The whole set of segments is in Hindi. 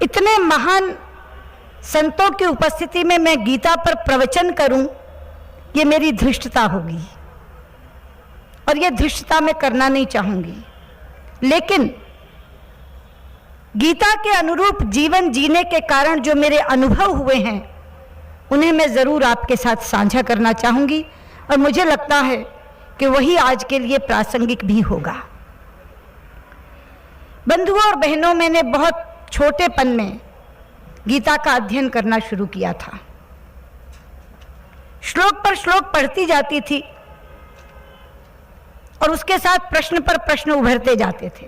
इतने महान संतों की उपस्थिति में मैं गीता पर प्रवचन करूं, ये मेरी धृष्टता होगी और ये धृष्टता मैं करना नहीं चाहूंगी। लेकिन गीता के अनुरूप जीवन जीने के कारण जो मेरे अनुभव हुए हैं उन्हें मैं जरूर आपके साथ साझा करना चाहूंगी और मुझे लगता है कि वही आज के लिए प्रासंगिक भी होगा। बंधुओं और बहनों, मैंने बहुत छोटेपन में गीता का अध्ययन करना शुरू किया था। श्लोक पर श्लोक पढ़ती जाती थी और उसके साथ प्रश्न पर प्रश्न उभरते जाते थे।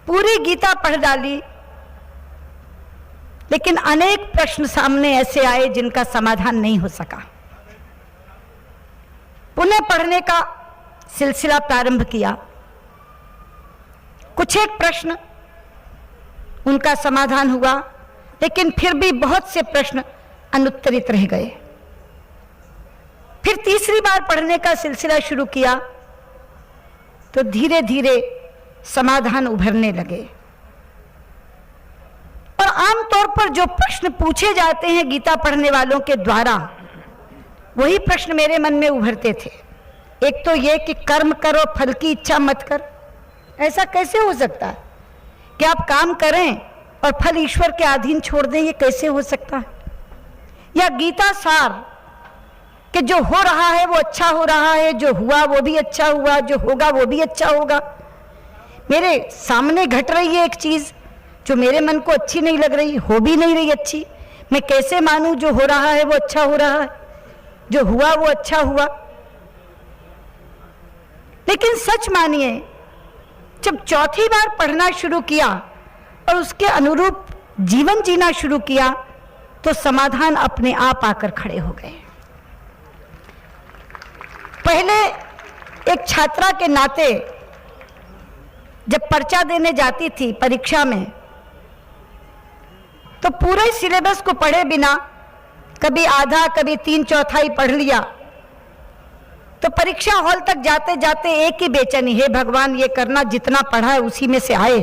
पूरी गीता पढ़ डाली, लेकिन अनेक प्रश्न सामने ऐसे आए जिनका समाधान नहीं हो सका। पुनः पढ़ने का सिलसिला प्रारंभ किया। कुछ एक प्रश्न उनका समाधान हुआ, लेकिन फिर भी बहुत से प्रश्न अनुत्तरित रह गए। फिर तीसरी बार पढ़ने का सिलसिला शुरू किया तो धीरे धीरे समाधान उभरने लगे। और आमतौर पर जो प्रश्न पूछे जाते हैं गीता पढ़ने वालों के द्वारा, वही प्रश्न मेरे मन में उभरते थे। एक तो ये कि कर्म करो, फल की इच्छा मत कर। ऐसा कैसे हो सकता है कि आप काम करें और फल ईश्वर के अधीन छोड़ दें? ये कैसे हो सकता है? या गीता सार कि जो हो रहा है वो अच्छा हो रहा है, जो हुआ वो भी अच्छा हुआ, जो होगा वो भी अच्छा होगा। मेरे सामने घट रही है एक चीज जो मेरे मन को अच्छी नहीं लग रही, हो भी नहीं रही अच्छी, मैं कैसे मानूं जो हो रहा है वो अच्छा हो रहा है, जो हुआ वो अच्छा हुआ? लेकिन सच मानिए, जब चौथी बार पढ़ना शुरू किया और उसके अनुरूप जीवन जीना शुरू किया तो समाधान अपने आप आकर खड़े हो गए। पहले एक छात्रा के नाते जब पर्चा देने जाती थी परीक्षा में, तो पूरे सिलेबस को पढ़े बिना कभी आधा कभी 3/4 पढ़ लिया, तो परीक्षा हॉल तक जाते जाते एक ही बेचैनी, हे भगवान ये करना जितना पढ़ा है उसी में से आए,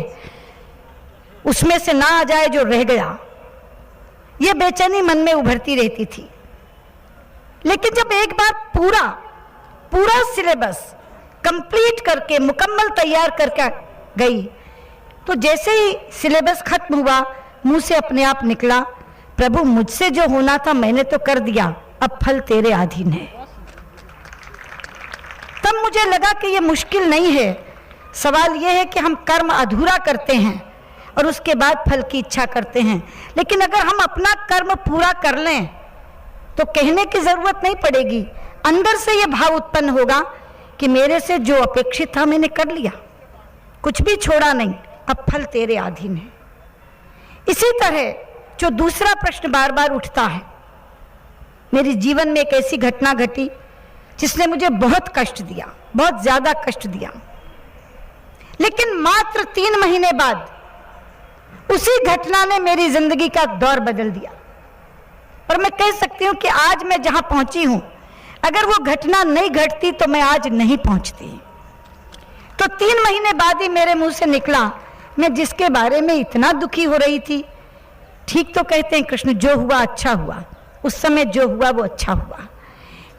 उसमें से ना आ जाए जो रह गया। ये बेचैनी मन में उभरती रहती थी। लेकिन जब एक बार पूरा सिलेबस कंप्लीट करके मुकम्मल तैयार करके गई, तो जैसे ही सिलेबस खत्म हुआ, मुंह से अपने आप निकला, प्रभु मुझसे जो होना था मैंने तो कर दिया, अब फल तेरे अधीन है। तब मुझे लगा कि ये मुश्किल नहीं है। सवाल ये है कि हम कर्म अधूरा करते हैं और उसके बाद फल की इच्छा करते हैं। लेकिन अगर हम अपना कर्म पूरा कर लें तो कहने की जरूरत नहीं पड़ेगी, अंदर से ये भाव उत्पन्न होगा कि मेरे से जो अपेक्षित था मैंने कर लिया, कुछ भी छोड़ा नहीं, अब फल तेरे अधीन है। इसी तरह जो दूसरा प्रश्न बार बार उठता है, मेरे जीवन में एक ऐसी घटना घटी जिसने मुझे बहुत कष्ट दिया, बहुत ज्यादा कष्ट दिया। लेकिन मात्र 3 महीने बाद उसी घटना ने मेरी जिंदगी का दौर बदल दिया। और मैं कह सकती हूं कि आज मैं जहां पहुंची हूं, अगर वो घटना नहीं घटती तो मैं आज नहीं पहुंचती। तो 3 महीने बाद ही मेरे मुंह से निकला, मैं जिसके बारे में इतना दुखी हो रही थी, ठीक तो कहते हैं कृष्ण, जो हुआ अच्छा हुआ, उस समय जो हुआ वो अच्छा हुआ।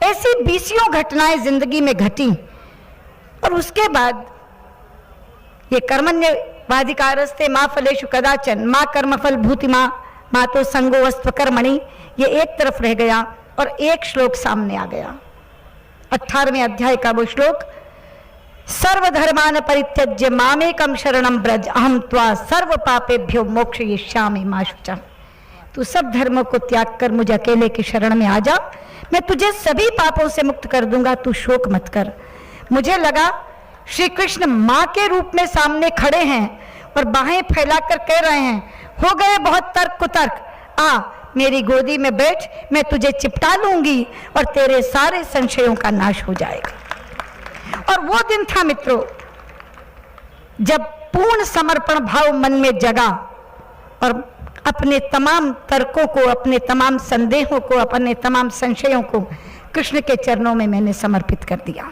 ऐसी 20 घटनाएं जिंदगी में घटी। और उसके बाद ये कर्मण्यवाधिकारस्ते मां फलेषु कदाचन मां कर्मफल भूति मां तो संगोऽस्त्व कर्मणि, ये एक तरफ रह गया और एक श्लोक सामने आ गया। 18वें अध्याय का वो श्लोक, सर्वधर्मान परित्यज्य मामेकं शरणं व्रज अहं त्वा सर्व पापेभ्यो मोक्षयिष्यामि मा शुचः। तू सब धर्मों को त्याग कर मुझे अकेले की शरण में आ जा, मैं तुझे सभी पापों से मुक्त कर दूंगा, तू शोक मत कर। मुझे लगा श्री कृष्ण मां के रूप में सामने खड़े हैं और बाहें फैलाकर कह रहे हैं, हो गए बहुत तर्क कुतर्क, आ मेरी गोदी में बैठ, मैं तुझे चिपटा लूंगी और तेरे सारे संशयों का नाश हो जाएगा। और वो दिन था मित्रों, जब पूर्ण समर्पण भाव मन में जगा और अपने तमाम तर्कों को, अपने तमाम संदेहों को, अपने तमाम संशयों को कृष्ण के चरणों में मैंने समर्पित कर दिया।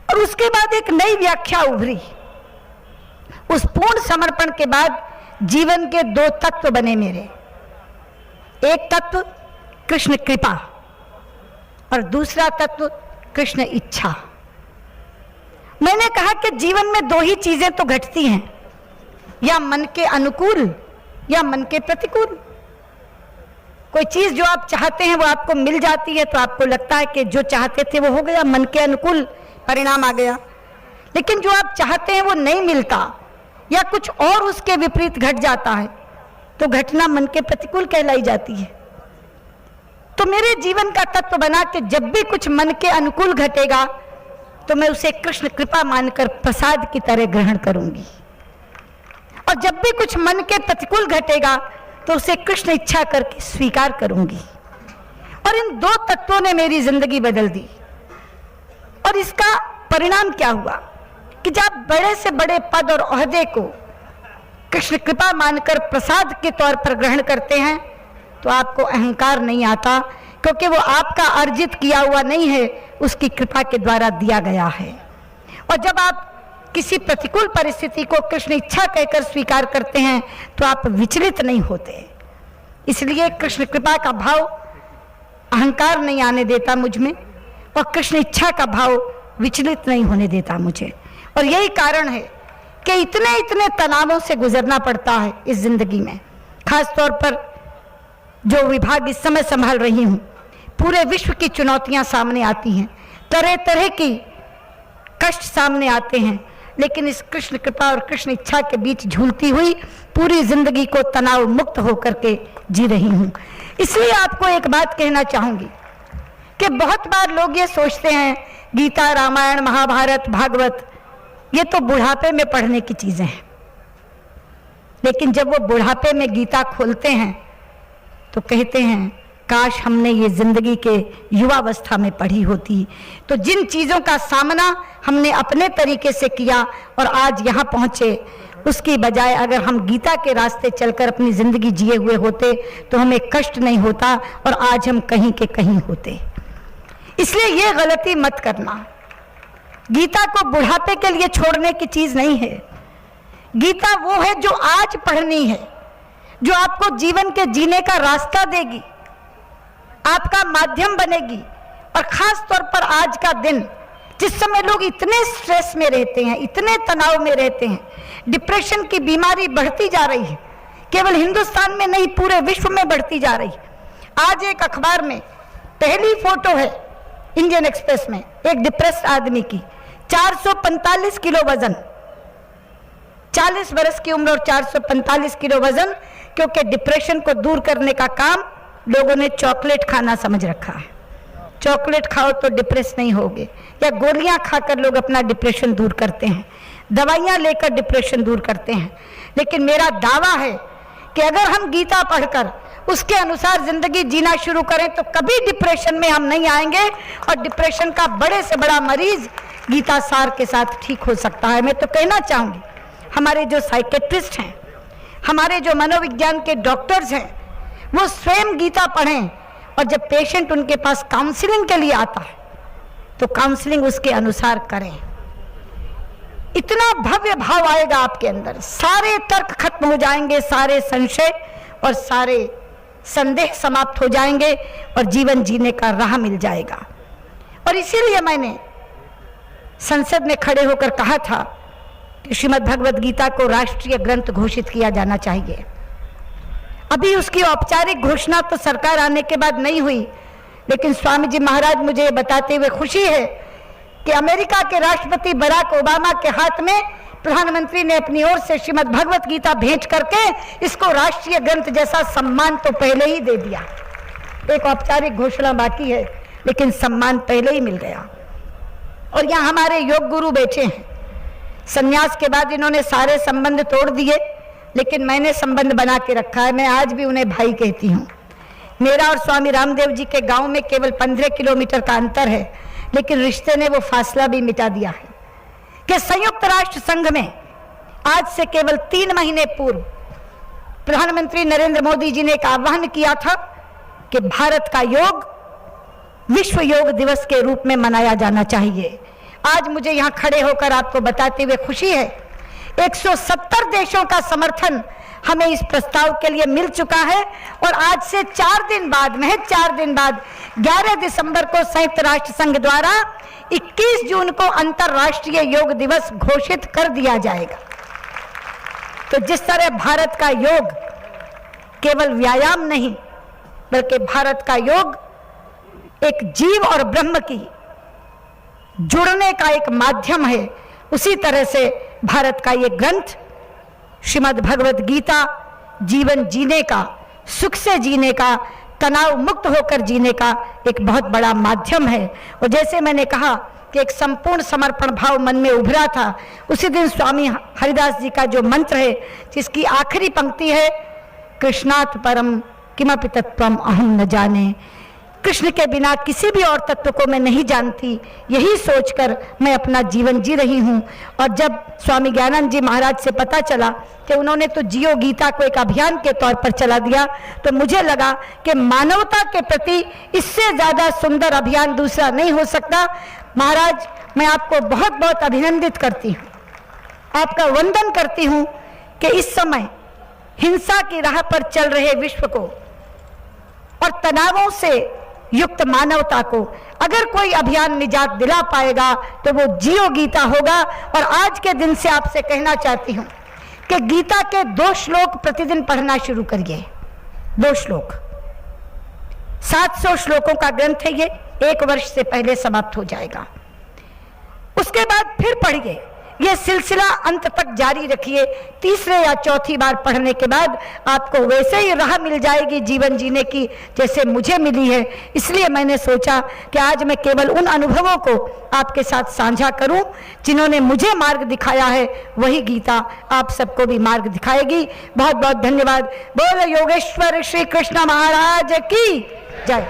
और उसके बाद एक नई व्याख्या उभरी। उस पूर्ण समर्पण के बाद जीवन के दो तत्व बने मेरे। एक तत्व कृष्ण कृपा और दूसरा तत्व कृष्ण इच्छा। मैंने कहा कि जीवन में दो ही चीजें तो घटती हैं, या मन के अनुकूल या मन के प्रतिकूल। कोई चीज जो आप चाहते हैं वो आपको मिल जाती है तो आपको लगता है कि जो चाहते थे वो हो गया, मन के अनुकूल परिणाम आ गया। लेकिन जो आप चाहते हैं वो नहीं मिलता या कुछ और उसके विपरीत घट जाता है तो घटना मन के प्रतिकूल कहलाई जाती है। तो मेरे जीवन का तत्व बना कि जब भी कुछ मन के अनुकूल घटेगा तो मैं उसे कृष्ण कृपा मानकर प्रसाद की तरह ग्रहण करूंगी, और जब भी कुछ मन के प्रतिकूल घटेगा तो उसे कृष्ण इच्छा करके स्वीकार करूंगी। और इन दो तत्वों ने मेरी जिंदगी बदल दी। और इसका परिणाम क्या हुआ कि जब बड़े से बड़े पद और ओहदे को कृष्ण कृपा मानकर प्रसाद के तौर पर ग्रहण करते हैं तो आपको अहंकार नहीं आता, क्योंकि वो आपका अर्जित किया हुआ नहीं है, उसकी कृपा के द्वारा दिया गया है। और जब आप किसी प्रतिकूल परिस्थिति को कृष्ण इच्छा कहकर स्वीकार करते हैं तो आप विचलित नहीं होते। इसलिए कृष्ण कृपा का भाव अहंकार नहीं आने देता मुझ में, और कृष्ण इच्छा का भाव विचलित नहीं होने देता मुझे। और यही कारण है कि इतने इतने तनावों से गुजरना पड़ता है इस जिंदगी में। खास तौर पर जो विभाग इस समय संभाल रही हूँ, पूरे विश्व की चुनौतियां सामने आती हैं, तरह तरह की कष्ट सामने आते हैं, लेकिन इस कृष्ण कृपा और कृष्ण इच्छा के बीच झूलती हुई पूरी जिंदगी को तनाव मुक्त होकर के जी रही हूँ। इसलिए आपको एक बात कहना चाहूंगी कि बहुत बार लोग ये सोचते हैं गीता, रामायण, महाभारत, भागवत ये तो बुढ़ापे में पढ़ने की चीजें हैं, लेकिन जब वो बुढ़ापे में गीता खोलते हैं तो कहते हैं काश हमने ये जिंदगी के युवावस्था में पढ़ी होती। तो जिन चीज़ों का सामना हमने अपने तरीके से किया और आज यहाँ पहुँचे, उसकी बजाय अगर हम गीता के रास्ते चलकर अपनी ज़िंदगी जिए हुए होते तो हमें कष्ट नहीं होता और आज हम कहीं के कहीं होते। इसलिए ये गलती मत करना। गीता को बुढ़ापे के लिए छोड़ने की चीज़ नहीं है। गीता वो है जो आज पढ़नी है, जो आपको जीवन के जीने का रास्ता देगी, आपका माध्यम बनेगी। और खास तौर पर आज का दिन जिस समय लोग इतने स्ट्रेस में रहते हैं, इतने तनाव में रहते हैं, डिप्रेशन की बीमारी बढ़ती जा रही है, केवल हिंदुस्तान में नहीं पूरे विश्व में बढ़ती जा रही है। आज एक अखबार में पहली फोटो है इंडियन एक्सप्रेस में एक डिप्रेस्ड आदमी की, 445 किलो वजन, 40 बरस की उम्र और 445 किलो वजन, क्योंकि डिप्रेशन को दूर करने का काम लोगों ने चॉकलेट खाना समझ रखा है। चॉकलेट खाओ तो डिप्रेस नहीं होगे, या गोलियां खाकर लोग अपना डिप्रेशन दूर करते हैं, दवाइयां लेकर डिप्रेशन दूर करते हैं। लेकिन मेरा दावा है कि अगर हम गीता पढ़कर उसके अनुसार जिंदगी जीना शुरू करें तो कभी डिप्रेशन में हम नहीं आएंगे, और डिप्रेशन का बड़े से बड़ा मरीज गीता सार के साथ ठीक हो सकता है। मैं तो कहना चाहूँगी हमारे जो साइकेट्रिस्ट हैं, हमारे जो मनोविज्ञान के डॉक्टर्स हैं, वो स्वयं गीता पढ़ें, और जब पेशेंट उनके पास काउंसलिंग के लिए आता है तो काउंसलिंग उसके अनुसार करें। इतना भव्य भाव आएगा आपके अंदर, सारे तर्क खत्म हो जाएंगे, सारे संशय और सारे संदेह समाप्त हो जाएंगे और जीवन जीने का राह मिल जाएगा। और इसीलिए मैंने संसद में खड़े होकर कहा था कि श्रीमद् भगवद गीता को राष्ट्रीय ग्रंथ घोषित किया जाना चाहिए। अभी उसकी औपचारिक घोषणा तो सरकार आने के बाद नहीं हुई, लेकिन स्वामी जी महाराज मुझे बताते हुए खुशी है कि अमेरिका के राष्ट्रपति बराक ओबामा के हाथ में प्रधानमंत्री ने अपनी ओर से श्रीमद् भगवत गीता भेंट करके इसको राष्ट्रीय ग्रंथ जैसा सम्मान तो पहले ही दे दिया। एक औपचारिक घोषणा बाकी है, लेकिन सम्मान पहले ही मिल गया। और यहाँ हमारे योग गुरु बैठे हैं, संन्यास के बाद इन्होंने सारे संबंध तोड़ दिए, लेकिन मैंने संबंध बना के रखा है। मैं आज भी उन्हें भाई कहती हूँ। मेरा और स्वामी रामदेव जी के गांव में केवल 15 किलोमीटर का अंतर है, लेकिन रिश्ते ने वो फासला भी मिटा दिया है कि संयुक्त राष्ट्र संघ में आज से केवल 3 महीने पूर्व प्रधानमंत्री नरेंद्र मोदी जी ने एक आह्वान किया था कि भारत का योग विश्व योग दिवस के रूप में मनाया जाना चाहिए। आज मुझे यहाँ खड़े होकर आपको बताते हुए खुशी है 170 देशों का समर्थन हमें इस प्रस्ताव के लिए मिल चुका है और आज से 4 दिन बाद, महज 4 दिन बाद 11 दिसंबर को संयुक्त राष्ट्र संघ द्वारा 21 जून को अंतर्राष्ट्रीय योग दिवस घोषित कर दिया जाएगा। तो जिस तरह भारत का योग केवल व्यायाम नहीं बल्कि भारत का योग एक जीव और ब्रह्म की जुड़ने का एक माध्यम है, उसी तरह से भारत का ये ग्रंथ श्रीमद् भगवत गीता जीवन जीने का, सुख से जीने का, तनाव मुक्त होकर जीने का एक बहुत बड़ा माध्यम है। और जैसे मैंने कहा कि एक संपूर्ण समर्पण भाव मन में उभरा था, उसी दिन स्वामी हरिदास जी का जो मंत्र है जिसकी आखिरी पंक्ति है, कृष्णात् परम किमपि तत्त्वम अहम न जाने, कृष्ण के बिना किसी भी और तत्व को मैं नहीं जानती, यही सोचकर मैं अपना जीवन जी रही हूँ। और जब स्वामी ज्ञानानंद जी महाराज से पता चला कि उन्होंने तो जियो गीता को एक अभियान के तौर पर चला दिया, तो मुझे लगा कि मानवता के प्रति इससे ज़्यादा सुंदर अभियान दूसरा नहीं हो सकता। महाराज, मैं आपको बहुत बहुत अभिनंदित करती हूँ, आपका वंदन करती हूँ कि इस समय हिंसा की राह पर चल रहे विश्व को और तनावों से युक्त मानवता को अगर कोई अभियान निजात दिला पाएगा तो वो जियो गीता होगा। और आज के दिन से आपसे कहना चाहती हूँ कि गीता के 2 श्लोक प्रतिदिन पढ़ना शुरू करिए। 2 श्लोक, 700 श्लोकों का ग्रंथ है ये, 1 वर्ष से पहले समाप्त हो जाएगा। उसके बाद फिर पढ़िए, ये सिलसिला अंत तक जारी रखिए। 3रे या 4थी बार पढ़ने के बाद आपको वैसे ही राह मिल जाएगी जीवन जीने की जैसे मुझे मिली है। इसलिए मैंने सोचा कि आज मैं केवल उन अनुभवों को आपके साथ साझा करूं जिन्होंने मुझे मार्ग दिखाया है, वही गीता आप सबको भी मार्ग दिखाएगी। बहुत बहुत धन्यवाद। बोलो योगेश्वर श्री कृष्ण महाराज की जय।